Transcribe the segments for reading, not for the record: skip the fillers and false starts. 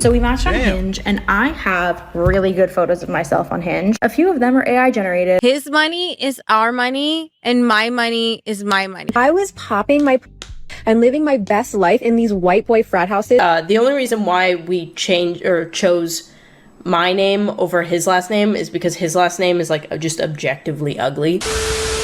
So we matched on Hinge, and I have really good photos of myself on Hinge. A few of them are AI generated. His money is our money, and my money is my money. I was popping my and living my best life in these white boy frat houses. The only reason why we changed or chose my name over his last name is because his last name is like just objectively ugly.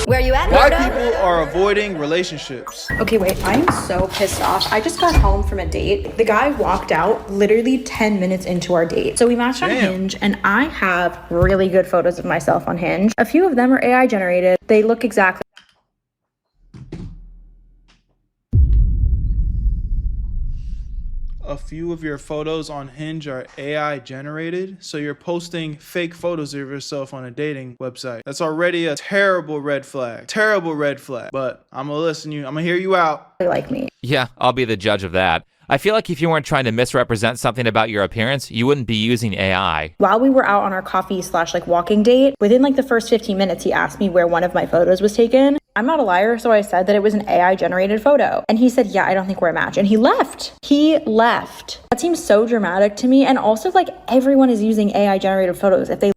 Where you at, Why Berto? people are avoiding relationships. Okay, wait, I'm so pissed off. I just got home from a date. The guy walked out literally 10 minutes into our date. So we matched on Hinge, and I have really good photos of myself on Hinge. A few of them are AI generated. They look exactly. A few of your photos on Hinge are AI generated, so you're posting fake photos of yourself on a dating website. That's already a terrible red flag. Terrible red flag. But I'm gonna listen to you. I'm gonna hear you out. Like me. Yeah, I'll be the judge of that. I feel like if you weren't trying to misrepresent something about your appearance, you wouldn't be using AI. While we were out on our coffee / like walking date, within like the first 15 minutes, he asked me where one of my photos was taken. I'm not a liar, so I said that it was an AI generated photo. And he said, yeah, I don't think we're a match. And he left. He left. That seems so dramatic to me. And also, like, everyone is using AI generated photos. If they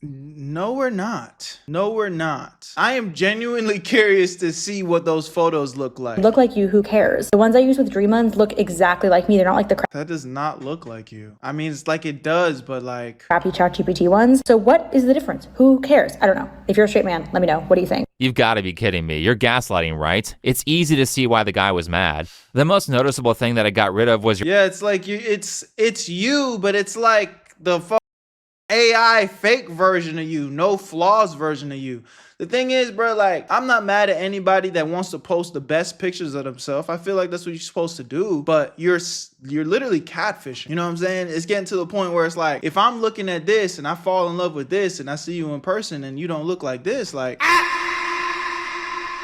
No, we're not. No, we're not. I am genuinely curious to see what those photos look like. look like you, who cares? The ones I use with Dream Uns look exactly like me. They're not like the That does not look like you. I mean, it's like it does, but like... crappy ChatGPT ones. So what is the difference? Who cares? I don't know. If you're a straight man, let me know. What do you think? You've got to be kidding me. You're gaslighting, right? It's easy to see why the guy was mad. The most noticeable thing that I got rid of was your... Yeah, it's like you. It's you, but it's like the AI fake version of you, no flaws version of you. The thing is, bro, like, I'm not mad at anybody that wants to post the best pictures of themselves. I feel like that's what you're supposed to do, but you're literally catfishing. You know what I'm saying? It's getting to the point where it's like, if I'm looking at this and I fall in love with this and I see you in person and you don't look like this, like,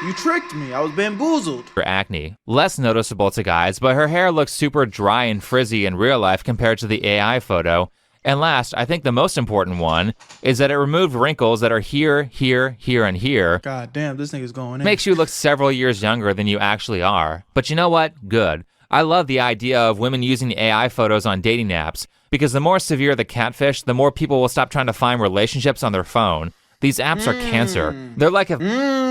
you tricked me. I was bamboozled. Her acne. Less noticeable to guys, but her hair looks super dry and frizzy in real life compared to the AI photo. And last, I think the most important one, is that it removed wrinkles that are here, here, here, and here. God damn, this nigga's going in. Makes you look several years younger than you actually are. But you know what? Good. I love the idea of women using AI photos on dating apps, because the more severe the catfish, the more people will stop trying to find relationships on their phone. These apps are cancer. They're like a...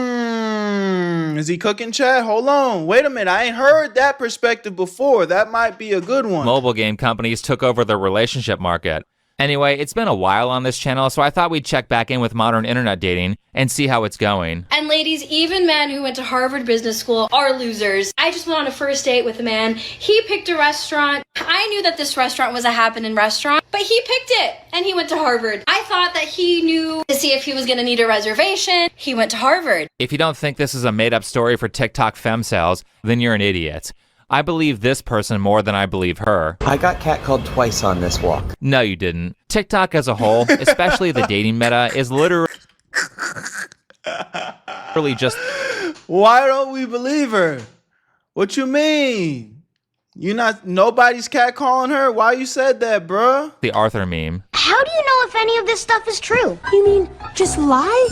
Is he cooking, Chad? Hold on. Wait a minute. I ain't heard that perspective before. That might be a good one. Mobile game companies took over the relationship market. Anyway, it's been a while on this channel, so I thought we'd check back in with modern internet dating and see how it's going. And ladies, even men who went to Harvard Business School are losers. I just went on a first date with a man. He picked a restaurant. I knew that this restaurant was a happening restaurant, but he picked it and he went to Harvard. I thought that he knew to see if he was gonna need a reservation. He went to Harvard. If you don't think this is a made-up story for TikTok femcels, then you're an idiot. I believe this person more than I believe her. I got catcalled twice on this walk. No, you didn't. TikTok as a whole, especially the dating meta, is literally just... Why don't we believe her? What you mean? Nobody's catcalling her? Why you said that, bruh? the Arthur meme. How do you know if any of this stuff is true? You mean just lie?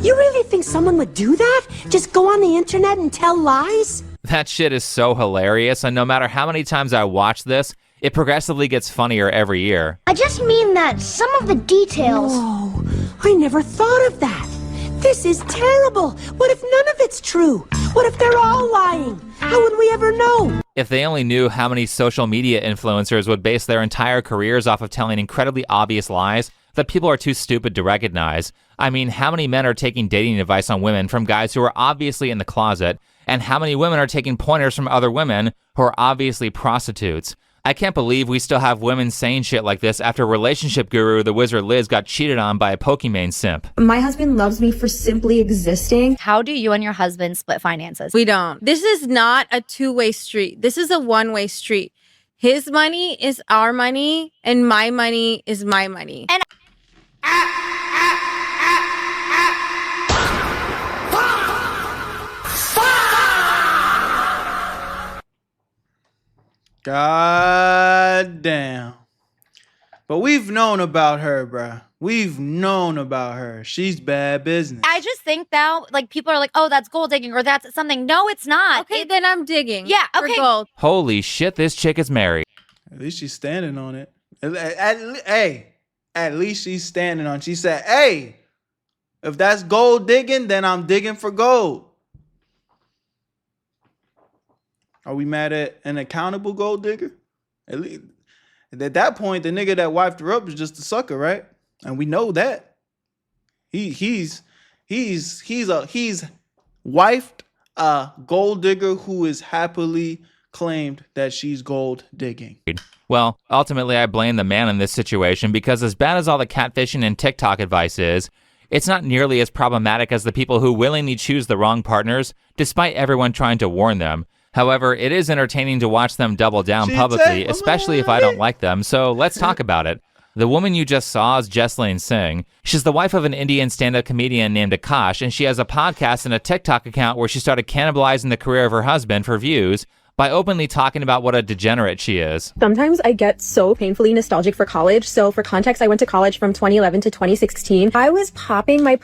You really think someone would do that? Just go on the internet and tell lies? That shit is so hilarious, and no matter how many times I watch this, it progressively gets funnier every year. I just mean that some of the details... Oh, I never thought of that. This is terrible. What if none of it's true? What if they're all lying? How would we ever know? If they only knew how many social media influencers would base their entire careers off of telling incredibly obvious lies that people are too stupid to recognize. I mean, how many men are taking dating advice on women from guys who are obviously in the closet, and how many women are taking pointers from other women who are obviously prostitutes? I can't believe we still have women saying shit like this after relationship guru the Wizard Liz got cheated on by a Pokimane simp. My husband loves me for simply existing. How do you and your husband split finances? We don't. This is not a two-way street. This is a one-way street. His money is our money, and my money is my money. And God damn. But we've known about her, bruh. We've known about her. She's bad business. I just think now, like, people are like, oh, that's gold digging or that's something. No, it's not. Okay, then I'm digging. Yeah, for okay. gold. Holy shit, this chick is married. At least she's standing on it. At least she's standing on it. She said, hey, if that's gold digging, then I'm digging for gold. Are we mad at an accountable gold digger? At least at that point, the nigga that wifed her up is just a sucker, right? And we know that. He's wifed a gold digger who is happily claimed that she's gold digging. Well, ultimately, I blame the man in this situation because as bad as all the catfishing and TikTok advice is, it's not nearly as problematic as the people who willingly choose the wrong partners, despite everyone trying to warn them. However, it is entertaining to watch them double down publicly, especially if I don't like them, so let's talk about it. The woman you just saw is Jesslyn Singh. She's the wife of an Indian stand-up comedian named Akash, and she has a podcast and a TikTok account where she started cannibalizing the career of her husband for views by openly talking about what a degenerate she is. Sometimes I get so painfully nostalgic for college. So for context, I went to college from 2011 to 2016. I was popping my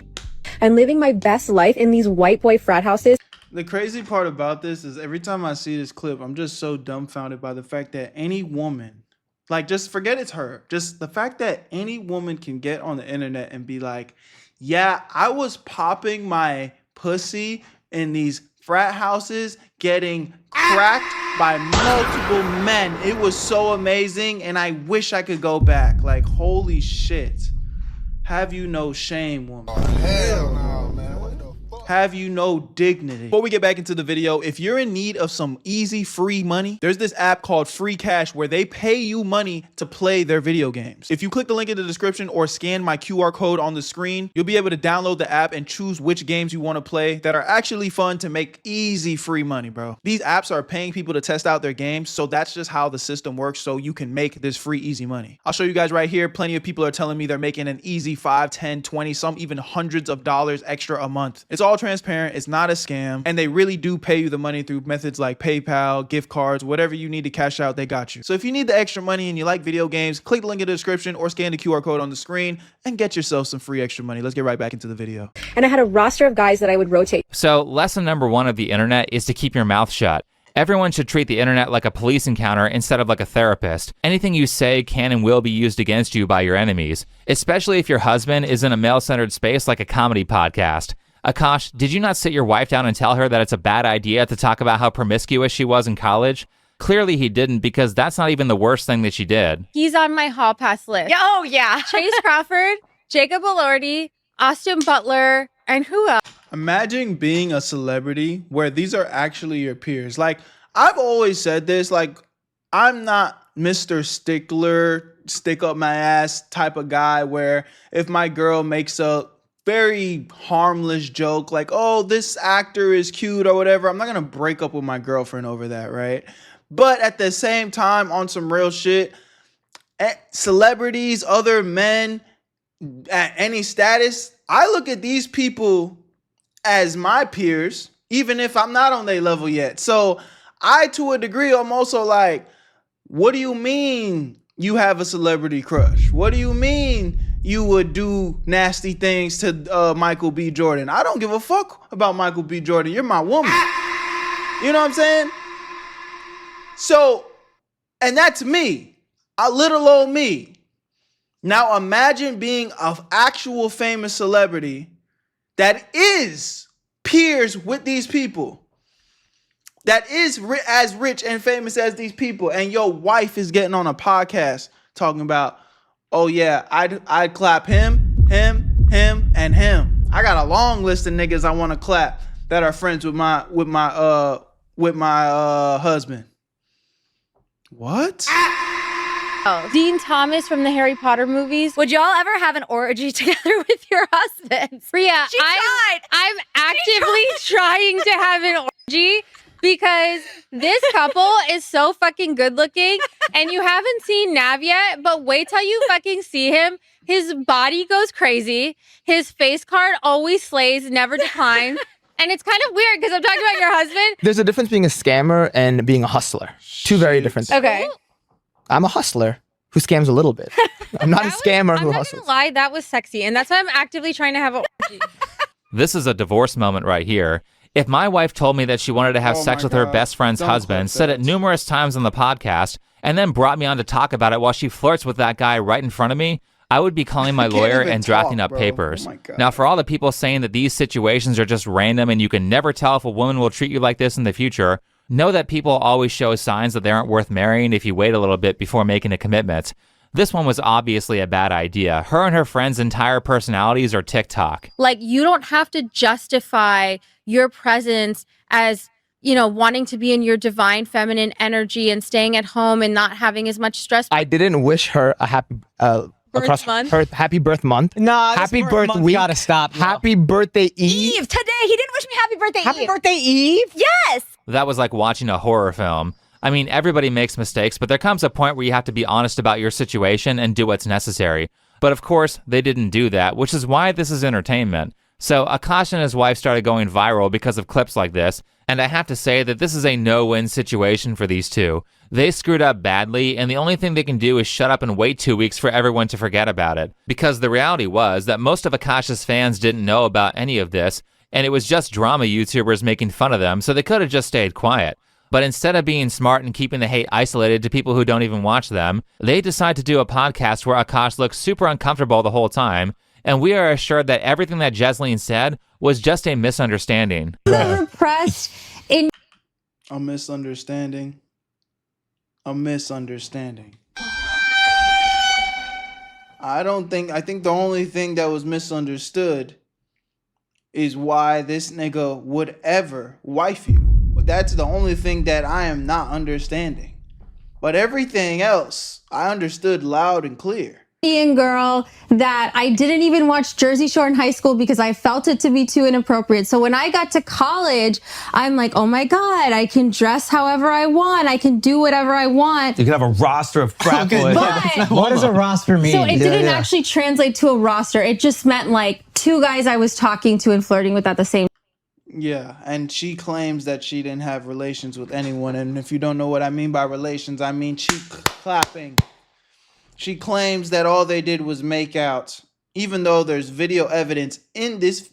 and living my best life in these white boy frat houses. The crazy part about this is every time I see this clip, I'm just so dumbfounded by the fact that any woman, like, just forget it's her. Just the fact that any woman can get on the internet and be like, yeah, I was popping my pussy in these frat houses, getting cracked by multiple men. It was so amazing, and I wish I could go back. Like, holy shit. Have you no shame, woman? Oh, hell no, man. What the fuck? Have you no dignity? Before we get back into the video, if you're in need of some easy free money, there's this app called Free Cash where they pay you money to play their video games. If you click the link in the description or scan my QR code on the screen, you'll be able to download the app and choose which games you want to play that are actually fun to make easy free money, bro. These apps are paying people to test out their games, so that's just how the system works, so you can make this free easy money. I'll show you guys right here. Plenty of people are telling me they're making an easy 5, 10, 20, some even hundreds of dollars extra a month. It's all transparent, it's not a scam, and they really do pay you the money through methods like PayPal, gift cards, whatever you need to cash out, they got you. So if you need the extra money and you like video games, click the link in the description or scan the QR code on the screen and get yourself some free extra money. Let's get right back into the video. And I had a roster of guys that I would rotate. So lesson number 1 of the internet is to keep your mouth shut. Everyone should treat the internet like a police encounter instead of like a therapist. Anything you say can and will be used against you by your enemies, especially if your husband is in a male-centered space like a comedy podcast. Akash, did you not sit your wife down and tell her that it's a bad idea to talk about how promiscuous she was in college? Clearly he didn't, because that's not even the worst thing that she did. He's on my hall pass list. Oh, yeah. Chase Crawford, Jacob Elordi, Austin Butler, and who else? Imagine being a celebrity where these are actually your peers. Like, I've always said this, like, I'm not Mr. Stickler, stick up my ass type of guy where if my girl makes a very harmless joke like, oh, this actor is cute or whatever, I'm not gonna break up with my girlfriend over that, right? But at the same time, on some real shit, celebrities, other men at any status, I look at these people as my peers, even if I'm not on their level yet. So I, to a degree, I'm also like, what do you mean you have a celebrity crush? What do you mean you would do nasty things to Michael B. Jordan? I don't give a fuck about Michael B. Jordan. You're my woman. You know what I'm saying? So, and that's me, a little old me. Now imagine being an actual famous celebrity that is peers with these people, that is as rich and famous as these people, and your wife is getting on a podcast talking about, oh yeah, I'd clap him, and him. I got a long list of niggas I want to clap that are friends with my husband. What? Oh. Dean Thomas from the Harry Potter movies. Would y'all ever have an orgy together with your husbands? Rhea, She tried. I'm actively trying to have an orgy because this couple is so fucking good looking, and you haven't seen Nav yet, but wait till you fucking see him. His body goes crazy. His face card always slays, never declines. And it's kind of weird because I'm talking about your husband. There's a difference being a scammer and being a hustler. Two very different things. Okay. I'm a hustler who scams a little bit. I'm not a scammer who I'm not hustles. gonna lie, that was sexy. And that's why I'm actively trying to have an orgy. This is a divorce moment right here. If my wife told me that she wanted to have Oh sex my with her God. best friend's Don't husband, clip said it that. numerous times on the podcast, and then brought me on to talk about it while she flirts with that guy right in front of me, I would be calling my can't lawyer even and drafting talk, up bro. papers. Oh my God. Now, for all the people saying that these situations are just random and you can never tell if a woman will treat you like this in the future, know that people always show signs that they aren't worth marrying if you wait a little bit before making a commitment. This one was obviously a bad idea. Her and her friend's entire personalities are TikTok. Like, you don't have to justify your presence as, you know, wanting to be in your divine feminine energy and staying at home and not having as much stress. I didn't wish her a happy across month? her happy birth month. Nah, happy birth week. Gotta stop. No. Happy birthday Eve. Eve, today, he didn't wish me happy birthday Happy Eve. birthday, Eve. Yes. That was like watching a horror film. I mean, everybody makes mistakes, but there comes a point where you have to be honest about your situation and do what's necessary. But of course, they didn't do that, which is why this is entertainment. So Akash and his wife started going viral because of clips like this, and I have to say that this is a no-win situation for these two. They screwed up badly, and the only thing they can do is shut up and wait 2 weeks for everyone to forget about it. Because the reality was that most of Akash's fans didn't know about any of this, and it was just drama YouTubers making fun of them, so they could have just stayed quiet. But instead of being smart and keeping the hate isolated to people who don't even watch them, they decide to do a podcast where Akash looks super uncomfortable the whole time, and we are assured that everything that Jesleen said was just a misunderstanding. Repressed in A misunderstanding. A misunderstanding. I think the only thing that was misunderstood is why this nigga would ever wife you. That's the only thing that I am not understanding. But everything else, I understood loud and clear. Girl that I didn't even watch Jersey Shore in high school because I felt it to be too inappropriate. So when I got to college, I'm like, oh my God, I can dress however I want. I can do whatever I want. You can have a roster of frat boys. But What does a roster mean? so it didn't actually translate to a roster. It just meant like two guys I was talking to and flirting with at the same time. Yeah, and she claims that she didn't have relations with anyone. And if you don't know what I mean by relations, I mean cheek clapping. She claims that all they did was make out, even though there's video evidence in this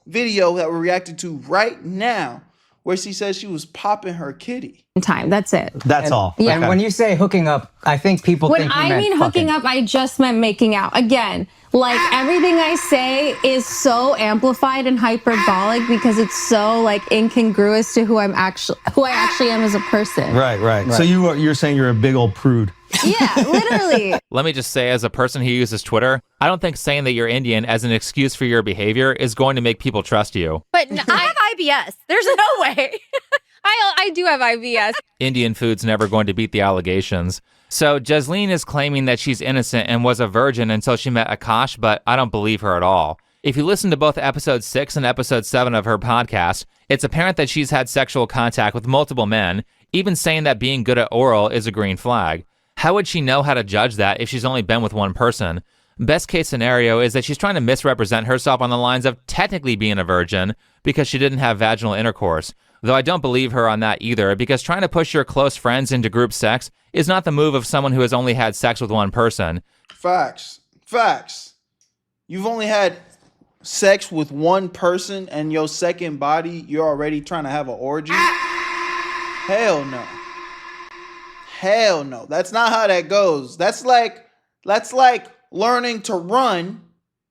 video that we're reacting to right now, where she says she was popping her kitty. Time. That's it. That's all. Yeah, Okay. and when you say hooking up, I think people When think you I meant mean hooking fucking. up, I just meant making out. Again, like everything I say is so amplified and hyperbolic because it's so like incongruous to who I actually am as a person. Right. So you're saying you're a big old prude. Yeah, literally. Let me just say, as a person who uses Twitter, I don't think saying that you're Indian as an excuse for your behavior is going to make people trust you. But I have IBS. There's no way. I do have IBS. Indian food's never going to beat the allegations. So Jesleen is claiming that she's innocent and was a virgin until she met Akash, but I don't believe her at all. If you listen to both episode 6 and episode 7 of her podcast, it's apparent that she's had sexual contact with multiple men, even saying that being good at oral is a green flag. How would she know how to judge that if she's only been with one person? Best case scenario is that she's trying to misrepresent herself on the lines of technically being a virgin because she didn't have vaginal intercourse. Though I don't believe her on that either, because trying to push your close friends into group sex is not the move of someone who has only had sex with one person. Facts. You've only had sex with one person and your second body, you're already trying to have an orgy? Hell no. Hell no. That's not how that goes. That's like learning to run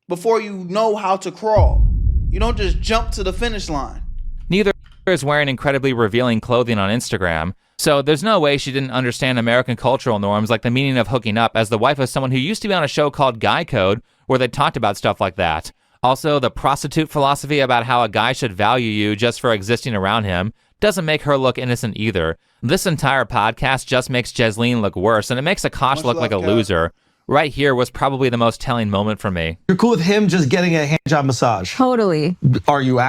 before you know how to crawl. You don't just jump to the finish line. Neither is wearing incredibly revealing clothing on Instagram, so there's no way she didn't understand American cultural norms like the meaning of hooking up as the wife of someone who used to be on a show called Guy Code where they talked about stuff like that. Also, the prostitute philosophy about how a guy should value you just for existing around him doesn't make her look innocent either. This entire podcast just makes Jesleen look worse, and it makes Akash look like a loser. Right here was probably the most telling moment for me. You're cool with him just getting a hand job massage? Totally. Are you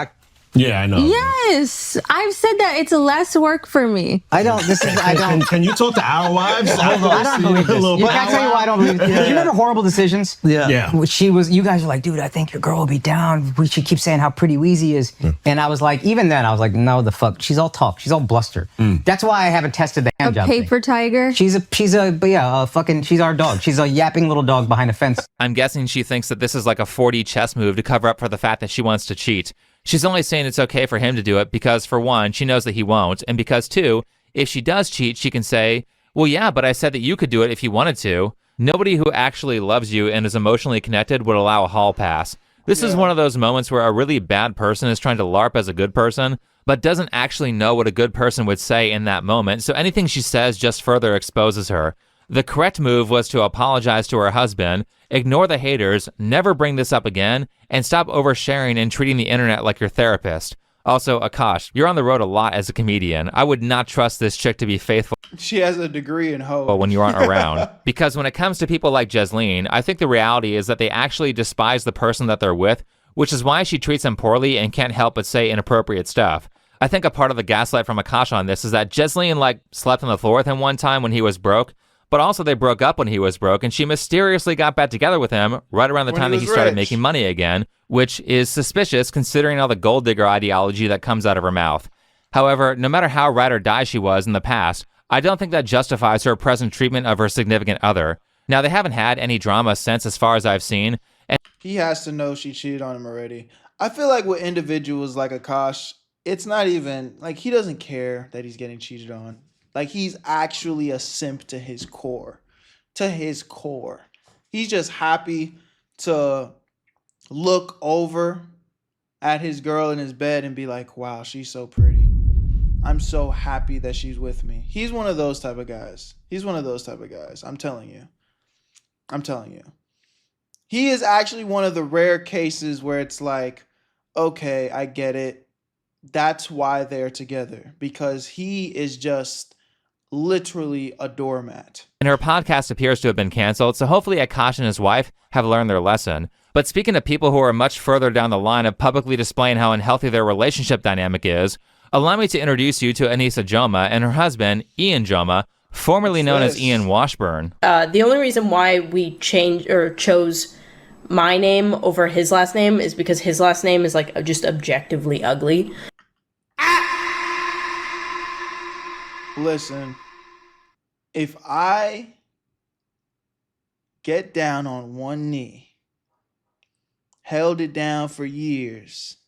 Yeah, I know. Yes, I've said that it's less work for me. I don't. This is. I don't. Can you talk to our wives? I don't believe this. Can I tell you why I don't believe this? You remember Horrible Decisions? Yeah. You guys were like, dude, I think your girl will be down. She keeps saying how pretty Wheezy is. And I was like, even then, I was like, no, the fuck. She's all talk. She's all bluster. That's why I haven't tested the hand A job paper tiger. She's our dog. She's a yapping little dog behind a fence. I'm guessing she thinks that this is like a 4D chess move to cover up for the fact that she wants to cheat. She's only saying it's okay for him to do it because, for one, she knows that he won't, and because, two, if she does cheat, she can say, well, yeah, but I said that you could do it if you wanted to. Nobody who actually loves you and is emotionally connected would allow a hall pass. This is one of those moments where a really bad person is trying to LARP as a good person, but doesn't actually know what a good person would say in that moment, so anything she says just further exposes her. The correct move was to apologize to her husband, ignore the haters, never bring this up again, and stop oversharing and treating the internet like your therapist. Also, Akash, you're on the road a lot as a comedian. I would not trust this chick to be faithful. She has a degree in hoe. When you aren't around. Because when it comes to people like Jesleen, I think the reality is that they actually despise the person that they're with, which is why she treats them poorly and can't help but say inappropriate stuff. I think a part of the gaslight from Akash on this is that Jesleen slept on the floor with him one time when he was broke, but also they broke up when he was broke, and she mysteriously got back together with him right around the time that he started making money again, which is suspicious considering all the gold digger ideology that comes out of her mouth. However, no matter how ride or die she was in the past, I don't think that justifies her present treatment of her significant other. Now, they haven't had any drama since, as far as I've seen. And he has to know she cheated on him already. I feel like with individuals like Akash, it's not even, he doesn't care that he's getting cheated on. He's actually a simp to his core. To his core. He's just happy to look over at his girl in his bed and be like, wow, she's so pretty. I'm so happy that she's with me. He's one of those type of guys. I'm telling you. He is actually one of the rare cases where it's like, okay, I get it. That's why they're together. Because he is just literally a doormat. her podcast appears to have been canceled, so hopefully Akash and his wife have learned their lesson. But speaking of people who are much further down the line of publicly displaying how unhealthy their relationship dynamic is, allow me to introduce you to Anissa Joma and her husband, Ian Joma, formerly known as Ian Washburn. The only reason why we chose my name over his last name is because his last name is just objectively ugly. Listen, if I get down on one knee, held it down for years,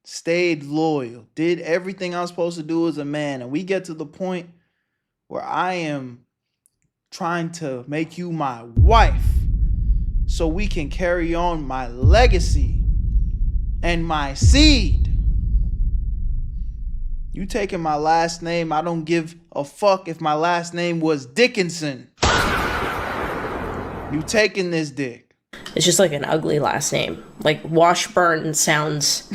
stayed loyal, did everything I'm supposed to do as a man, and we get to the point where I am trying to make you my wife so we can carry on my legacy and my seed. You taking my last name, I don't give a fuck if my last name was Dickinson. You taking this dick. It's just an ugly last name. Washburn sounds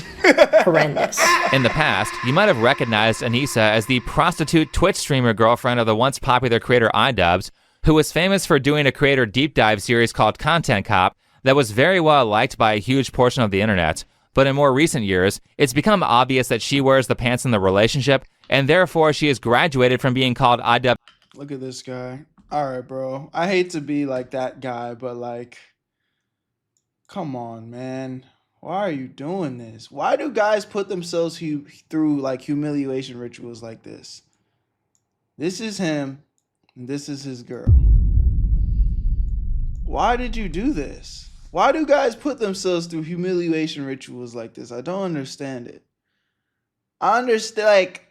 horrendous. In the past, you might have recognized Anissa as the prostitute Twitch streamer girlfriend of the once popular creator iDubbbz, who was famous for doing a creator deep dive series called Content Cop that was very well liked by a huge portion of the internet. But in more recent years, it's become obvious that she wears the pants in the relationship, and therefore she has graduated from being called iDubbbz. Look at this guy. All right, bro. I hate to be that guy, but come on, man. Why are you doing this? Why do guys put themselves through humiliation rituals like this? This is him, and this is his girl. Why did you do this? Why do guys put themselves through humiliation rituals like this? I don't understand it. I understand,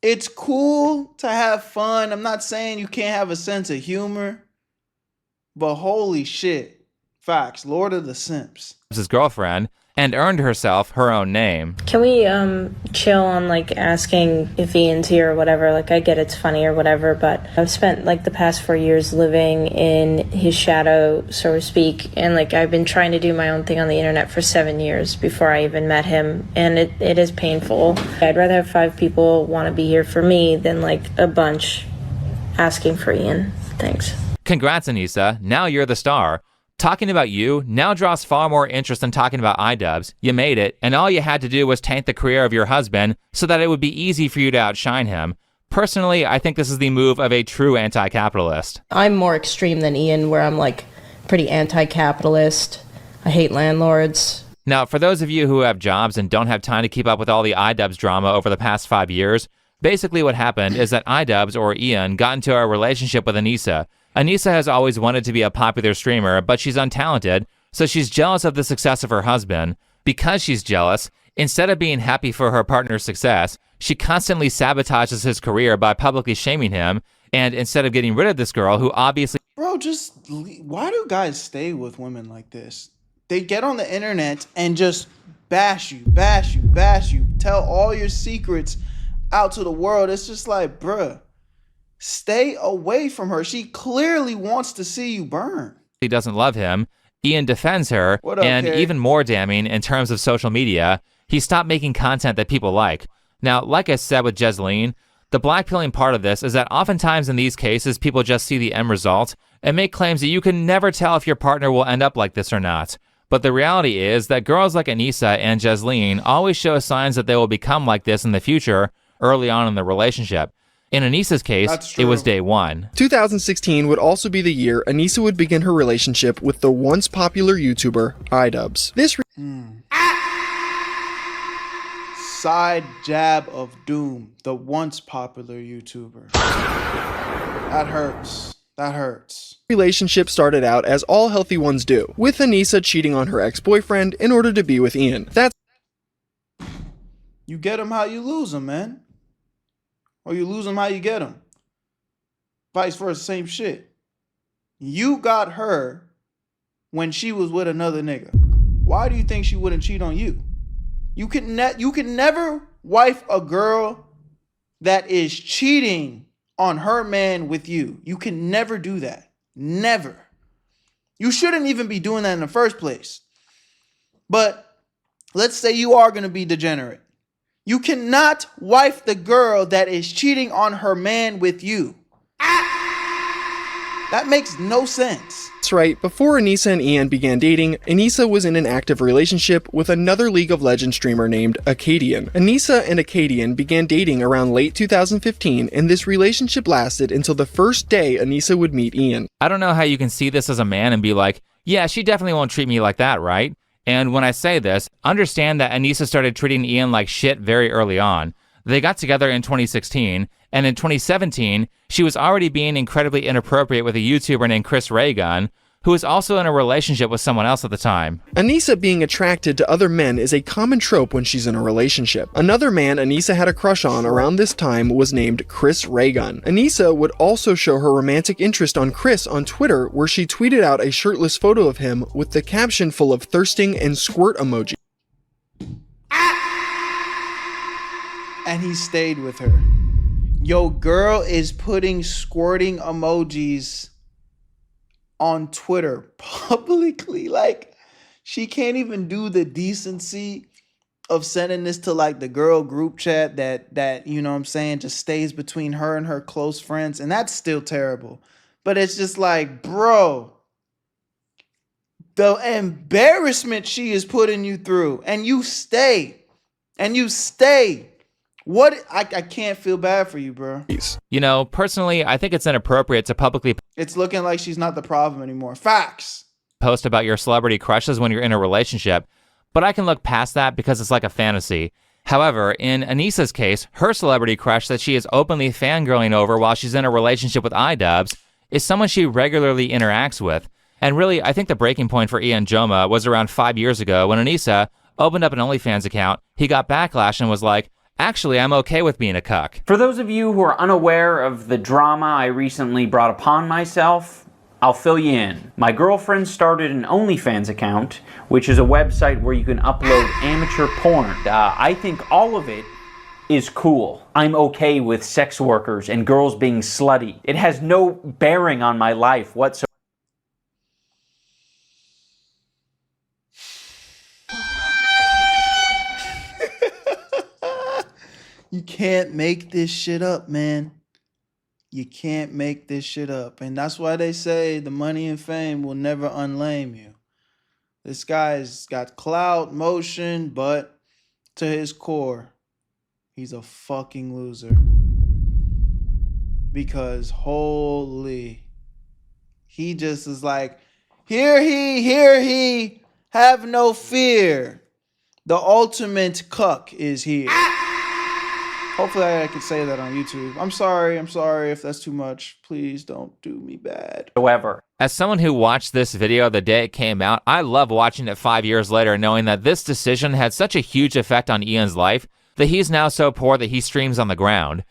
it's cool to have fun. I'm not saying you can't have a sense of humor, but holy shit. Facts. Lord of the Simps. His girlfriend, and earned herself her own name. Can we chill on asking if Ian's here or whatever? I get it's funny or whatever, but I've spent the past 4 years living in his shadow, so to speak, and I've been trying to do my own thing on the internet for 7 years before I even met him, and it is painful. I'd rather have 5 people want to be here for me than a bunch asking for Ian. Thanks. Congrats, Anissa. Now you're the star. Talking about you now draws far more interest than talking about iDubbbz. You made it, and all you had to do was taint the career of your husband so that it would be easy for you to outshine him. Personally, I think this is the move of a true anti-capitalist. I'm more extreme than Ian, where I'm pretty anti-capitalist. I hate landlords. Now, for those of you who have jobs and don't have time to keep up with all the iDubbbz drama over the past 5 years, basically what happened is that iDubbbz, or Ian, got into a relationship with Anissa. Anissa has always wanted to be a popular streamer, but she's untalented, so she's jealous of the success of her husband. Because she's jealous, Instead of being happy for her partner's success, she constantly sabotages his career by publicly shaming him. And instead of getting rid of this girl who obviously... Bro, why do guys stay with women like this? They get on the internet and just bash you, tell all your secrets out to the world. It's just like, bruh, stay away from her. She clearly wants to see you burn. He doesn't love him. Ian defends her, What up, and Kay? even more damning in terms of social media, he stopped making content that people like. Now, like I said with Jesseline, the blackpilling part of this is that oftentimes in these cases, people just see the end result and make claims that you can never tell if your partner will end up like this or not. But the reality is that girls like Anissa and Jesseline always show signs that they will become like this in the future early on in the relationship. In Anissa's case, it was day one. 2016 would also be the year Anissa would begin her relationship with the once popular YouTuber iDubbbz. This Side jab of doom, the once popular YouTuber. That hurts. That hurts. relationship started out as all healthy ones do, with Anissa cheating on her ex-boyfriend in order to be with Ian. That's You get them how you lose them, man. Or you lose them how you get them. Vice versa, same shit. You got her when she was with another nigga. Why do you think she wouldn't cheat on you? You can never wife a girl that is cheating on her man with you. You can never do that. Never. You shouldn't even be doing that in the first place. But let's say you are going to be degenerate. You cannot wife the girl that is cheating on her man with you. That makes no sense. That's right, before Anissa and Ian began dating, Anissa was in an active relationship with another League of Legends streamer named Acadian. Anissa and Acadian began dating around late 2015, and this relationship lasted until the first day Anissa would meet Ian. I don't know how you can see this as a man and be like, yeah, she definitely won't treat me like that, right? And when I say this, understand that Anissa started treating Ian like shit very early on. They got together in 2016, and in 2017, she was already being incredibly inappropriate with a YouTuber named Chris Raygun, who was also in a relationship with someone else at the time. Anissa being attracted to other men is a common trope when she's in a relationship. Another man Anissa had a crush on around this time was named Chris Raygun. Anissa would also show her romantic interest on Chris on Twitter, where she tweeted out a shirtless photo of him with the caption full of thirsting and squirt emoji. And he stayed with her. Yo, girl is putting squirting emojis on Twitter publicly. Like, she can't even do the decency of sending this to like the girl group chat that you know what I'm saying, just stays between her and her close friends. And that's still terrible. But it's just like, bro, the embarrassment she is putting you through, and you stay. What? I can't feel bad for you, bro. You know, personally, I think it's inappropriate to publicly It's looking like she's not the problem anymore. Facts. post about your celebrity crushes when you're in a relationship, but I can look past that because it's like a fantasy. However, in Anissa's case, her celebrity crush that she is openly fangirling over while she's in a relationship with iDubbbz is someone she regularly interacts with. And really, I think the breaking point for Ian Joma was around 5 years ago when Anissa opened up an OnlyFans account. He got backlash and was like, actually, I'm okay with being a cuck. For those of you who are unaware of the drama I recently brought upon myself, I'll fill you in. My girlfriend started an OnlyFans account, which is a website where you can upload amateur porn. I think all of it is cool. I'm okay with sex workers and girls being slutty. It has no bearing on my life whatsoever. You can't make this shit up, man. You can't make this shit up. And that's why they say the money and fame will never unlame you. This guy's got clout, motion, but to his core, he's a fucking loser. Because holy, he just is like, hear he, have no fear. The ultimate cuck is here. Hopefully I can say that on YouTube. I'm sorry if that's too much. Please don't do me bad. However, as someone who watched this video the day it came out, I love watching it 5 years later, knowing that this decision had such a huge effect on Ian's life that he's now so poor that he streams on the ground.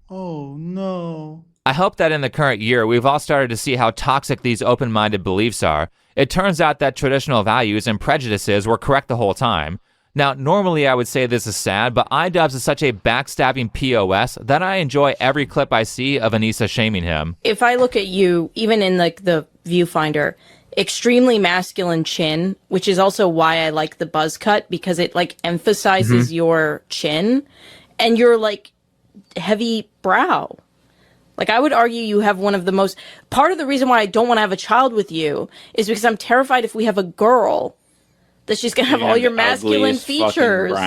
Oh no. I hope that in the current year, we've all started to see how toxic these open-minded beliefs are. It turns out that traditional values and prejudices were correct the whole time. Now, normally I would say this is sad, but iDubbbz is such a backstabbing POS that I enjoy every clip I see of Anissa shaming him. If I look at you, even in like the viewfinder, extremely masculine chin, which is also why I like the buzz cut, because it like emphasizes your chin, and your like heavy brow. Like, I would argue you have one of the most... Part of the reason why I don't want to have a child with you is because I'm terrified if we have a girl that she's going to have all your masculine features.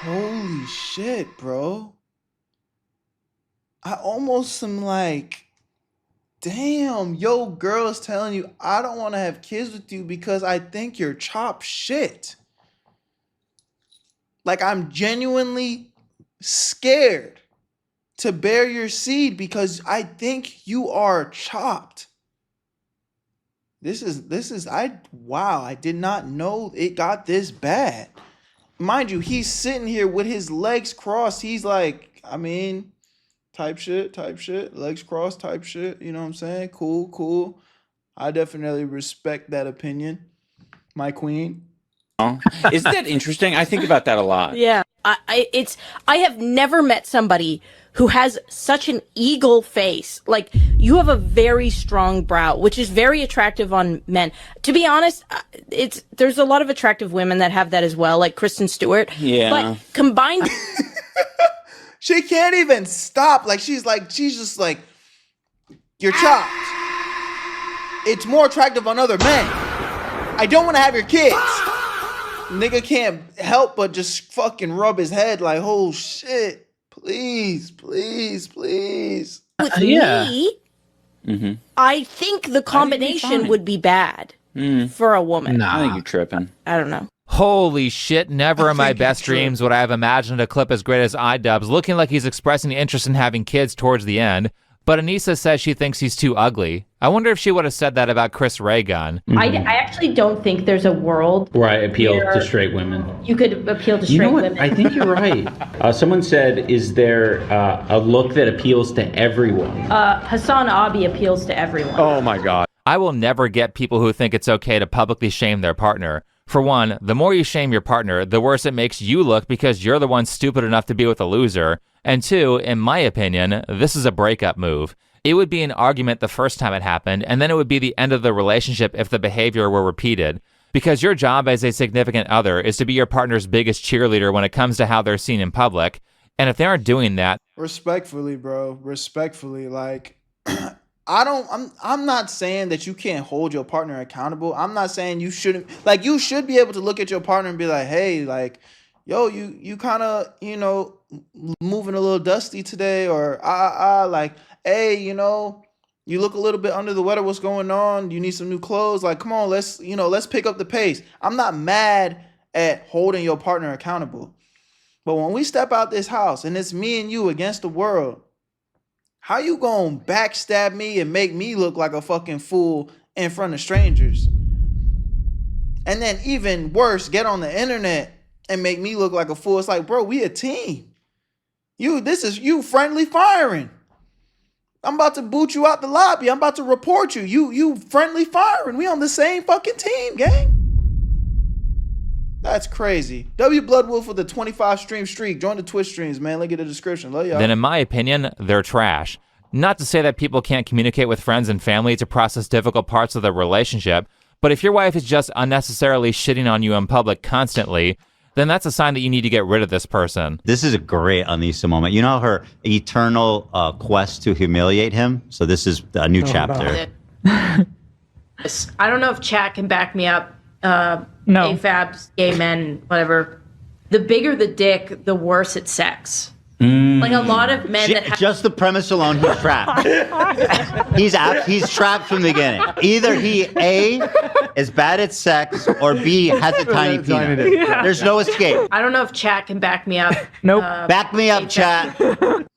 Holy shit, bro. I almost am like, damn, yo, girl is telling you, I don't want to have kids with you because I think you're chop shit. Like, I'm genuinely scared to bear your seed because I think you are chopped. Wow, I did not know it got this bad. Mind you, he's sitting here with his legs crossed. He's like, I mean, type shit, legs crossed, type shit. You know what I'm saying? Cool. I definitely respect that opinion, my queen. Isn't that interesting? I think about that a lot. Yeah. I have never met somebody who has such an eagle face. Like, you have a very strong brow, which is very attractive on men. To be honest, there's a lot of attractive women that have that as well, like Kristen Stewart. Yeah. But combined... She can't even stop. Like, she's just like, you're chopped. It's more attractive on other men. I don't want to have your kids. Nigga can't help but just fucking rub his head like, oh shit, please. With me, I think the combination would be bad for a woman. I think you're tripping. I don't know. Holy shit, never in my best dreams would I have imagined a clip as great as iDubbbz looking like he's expressing interest in having kids towards the end. But Anissa says she thinks he's too ugly. I wonder if she would have said that about Chris Ray Gun. I actually don't think there's a world Where I appeal to straight women. you could appeal to straight You know what? women. I think you're right. Someone said, is there a look that appeals to everyone? Hassan Abi appeals to everyone. Oh my God. I will never get people who think it's okay to publicly shame their partner. For one, the more you shame your partner, the worse it makes you look because you're the one stupid enough to be with a loser. And two, in my opinion, this is a breakup move. It would be an argument the first time it happened, and then it would be the end of the relationship if the behavior were repeated. Because your job as a significant other is to be your partner's biggest cheerleader when it comes to how they're seen in public. And if they aren't doing that... Respectfully, bro. Respectfully, like... I'm not saying that you can't hold your partner accountable. I'm not saying you shouldn't, like, you should be able to look at your partner and be like, hey, like, yo, you kind of, you know, moving a little dusty today, or like, hey, you know, you look a little bit under the weather. What's going on? You need some new clothes. Like, come on, let's pick up the pace. I'm not mad at holding your partner accountable. But when we step out this house and it's me and you against the world, how you gonna backstab me and make me look like a fucking fool in front of strangers? And then even worse, get on the internet and make me look like a fool. It's like, bro, we a team. This is you friendly firing. I'm about to boot you out the lobby. I'm about to report you. You friendly firing. We on the same fucking team, gang. That's crazy. W Bloodwolf with a 25 stream streak. Join the Twitch streams, man. Link in the description. Love y'all. Then in my opinion, they're trash. Not to say that people can't communicate with friends and family to process difficult parts of the relationship, but if your wife is just unnecessarily shitting on you in public constantly, then that's a sign that you need to get rid of this person. This is a great Anissa moment. You know her eternal quest to humiliate him? So this is a new chapter. I don't know if chat can back me up. No. AFABs, gay men, whatever. The bigger the dick, the worse it's sex. Like a lot of men that have Just the premise alone, he's trapped. He's trapped from the beginning. Either he A, is bad at sex, or B, has a tiny penis. There's no escape. I don't know if chat can back me up. Nope. Back me up, chat.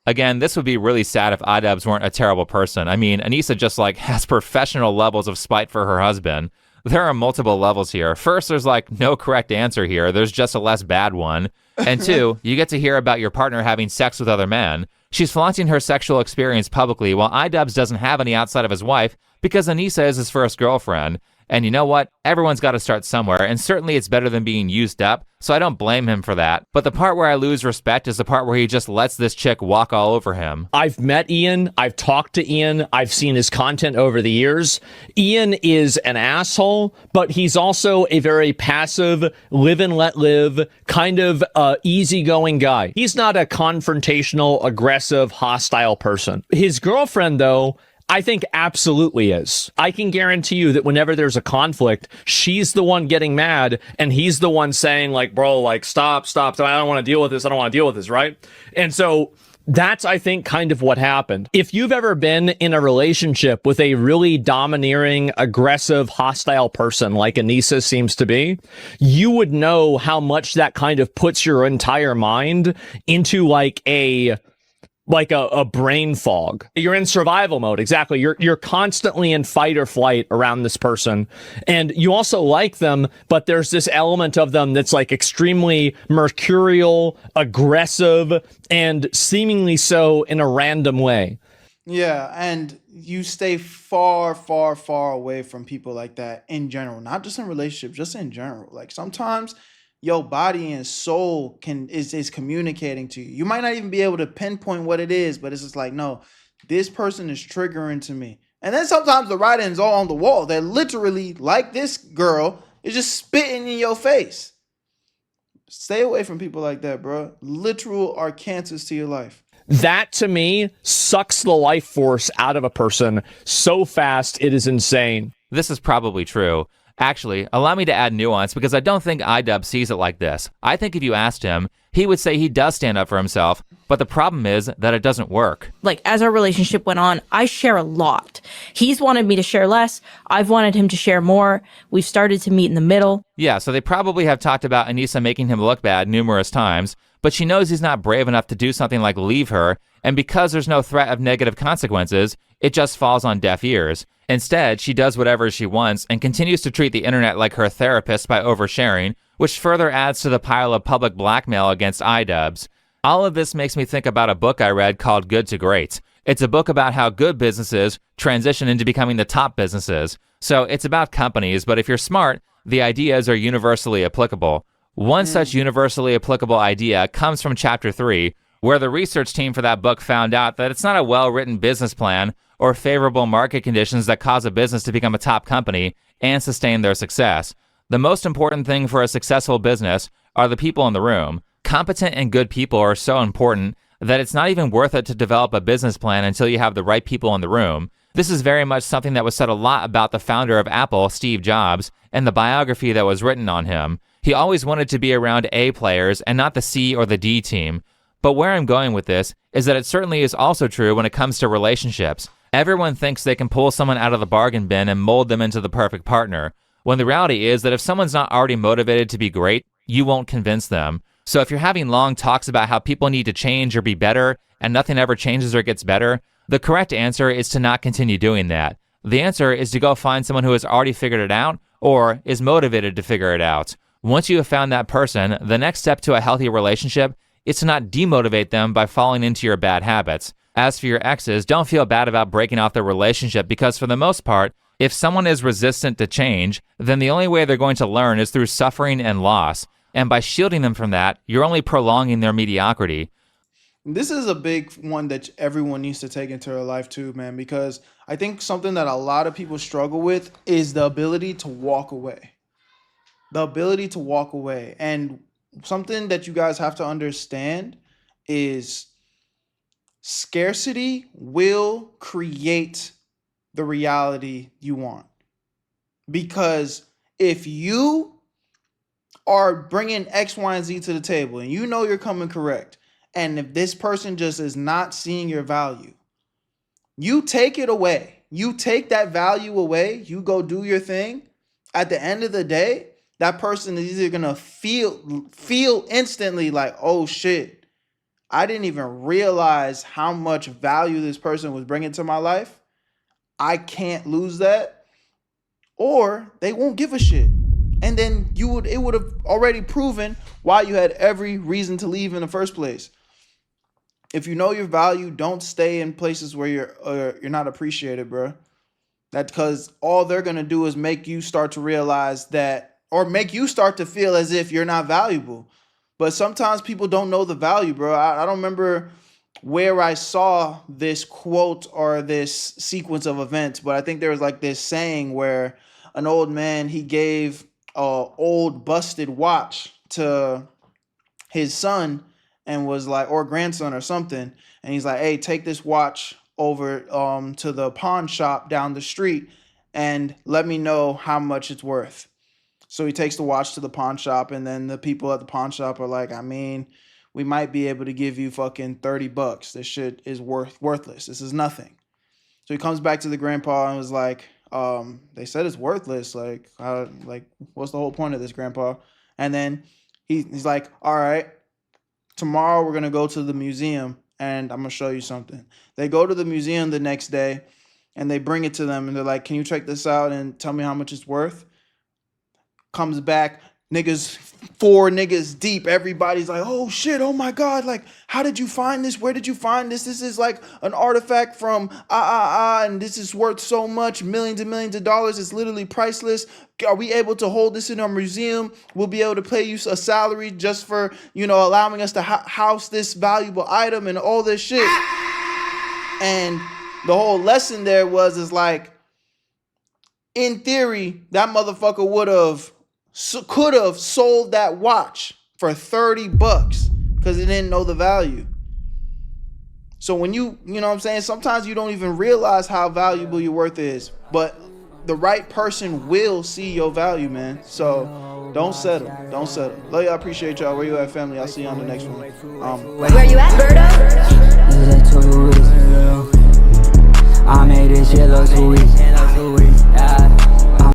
Again, this would be really sad if iDubbbz weren't a terrible person. I mean, Anissa just like has professional levels of spite for her husband. There are multiple levels here. First, there's like no correct answer here. There's just a less bad one. And two, you get to hear about your partner having sex with other men. She's flaunting her sexual experience publicly while iDubbbz doesn't have any outside of his wife because Anissa is his first girlfriend. And you know what? Everyone's got to start somewhere, and certainly it's better than being used up, so I don't blame him for that. But the part where I lose respect is the part where he just lets this chick walk all over him. I've met Ian. I've talked to Ian. I've seen his content over the years. Ian is an asshole, but he's also a very passive, live and let live, kind of easygoing guy. He's not a confrontational, aggressive, hostile person. His girlfriend, though, I think absolutely is. I can guarantee you that whenever there's a conflict, she's the one getting mad and he's the one saying like, bro, like, stop. I don't want to deal with this. Right? And so that's, I think, kind of what happened. If you've ever been in a relationship with a really domineering, aggressive, hostile person like Anissa seems to be, you would know how much that kind of puts your entire mind into like a brain fog. You're in survival mode. Exactly. You're constantly in fight or flight around this person. And you also like them, but there's this element of them that's like extremely mercurial, aggressive, and seemingly so in a random way. Yeah, and you stay far, far, far away from people like that in general, not just in relationships, just in general. Like sometimes your body and soul is communicating to you. You might not even be able to pinpoint what it is, but it's just like, no, this person is triggering to me. And then sometimes the writing's all on the wall. They're literally, like this girl, is just spitting in your face. Stay away from people like that, bro. Literal are cancers to your life. That, to me, sucks the life force out of a person so fast it is insane. This is probably true. Actually, allow me to add nuance because I don't think iDubbbz sees it like this. I think if you asked him, he would say he does stand up for himself, but the problem is that it doesn't work. Like, as our relationship went on, I share a lot. He's wanted me to share less. I've wanted him to share more. We've started to meet in the middle. Yeah, so they probably have talked about Anissa making him look bad numerous times, but she knows he's not brave enough to do something like leave her, and because there's no threat of negative consequences, it just falls on deaf ears. Instead, she does whatever she wants and continues to treat the internet like her therapist by oversharing, which further adds to the pile of public blackmail against iDubbbz. All of this makes me think about a book I read called Good to Great. It's a book about how good businesses transition into becoming the top businesses. So it's about companies, but if you're smart, the ideas are universally applicable. One such universally applicable idea comes from Chapter 3, where the research team for that book found out that it's not a well-written business plan or favorable market conditions that cause a business to become a top company and sustain their success. The most important thing for a successful business are the people in the room. Competent and good people are so important that it's not even worth it to develop a business plan until you have the right people in the room. This is very much something that was said a lot about the founder of Apple, Steve Jobs, and the biography that was written on him. He always wanted to be around A players and not the C or the D team. But where I'm going with this is that it certainly is also true when it comes to relationships. Everyone thinks they can pull someone out of the bargain bin and mold them into the perfect partner, when the reality is that if someone's not already motivated to be great, you won't convince them. So if you're having long talks about how people need to change or be better, and nothing ever changes or gets better, the correct answer is to not continue doing that. The answer is to go find someone who has already figured it out, or is motivated to figure it out. Once you have found that person, the next step to a healthy relationship is to not demotivate them by falling into your bad habits. As for your exes, don't feel bad about breaking off the relationship because for the most part, if someone is resistant to change, then the only way they're going to learn is through suffering and loss. And by shielding them from that, you're only prolonging their mediocrity. This is a big one that everyone needs to take into their life too, man, because I think something that a lot of people struggle with is the ability to walk away. The ability to walk away. And something that you guys have to understand is scarcity will create the reality you want. Because if you are bringing X, Y, and Z to the table and you know you're coming correct, And if this person just is not seeing your value, you take it away. You take that value away. You go do your thing. At the end of the day, that person is either gonna feel instantly like, oh shit, I didn't even realize how much value this person was bringing to my life. I can't lose that. Or they won't give a shit. And then it would have already proven why you had every reason to leave in the first place. If you know your value, don't stay in places where you're not appreciated, bro. That's because all they're gonna do is make you start to realize that, or make you start to feel as if you're not valuable. But sometimes people don't know the value, bro. I don't remember where I saw this quote or this sequence of events, but I think there was like this saying where an old man, he gave an old busted watch to his son and was like, or grandson or something. And he's like, hey, take this watch over to the pawn shop down the street and let me know how much it's worth. So he takes the watch to the pawn shop, and then the people at the pawn shop are like, I mean, we might be able to give you fucking $30. This shit is worthless. This is nothing. So he comes back to the grandpa and was like, they said it's worthless. Like, what's the whole point of this, grandpa? And then he's like, all right, tomorrow we're going to go to the museum and I'm going to show you something. They go to the museum the next day and they bring it to them and they're like, can you check this out and tell me how much it's worth? Comes back, four niggas deep. Everybody's like, oh shit, oh my God. Like, how did you find this? Where did you find this? This is like an artifact from and this is worth so much, millions and millions of dollars. It's literally priceless. Are we able to hold this in our museum? We'll be able to pay you a salary just for, allowing us to house this valuable item and all this shit. And the whole lesson there is like, in theory, that motherfucker could have sold that watch for $30 because he didn't know the value. So when you know what I'm saying, sometimes you don't even realize how valuable your worth is, but the right person will see your value, man. So don't settle. Love y'all, appreciate y'all. Where you at, family? I'll see you on the next one. Where you at, Berto? I made this shit look too easy.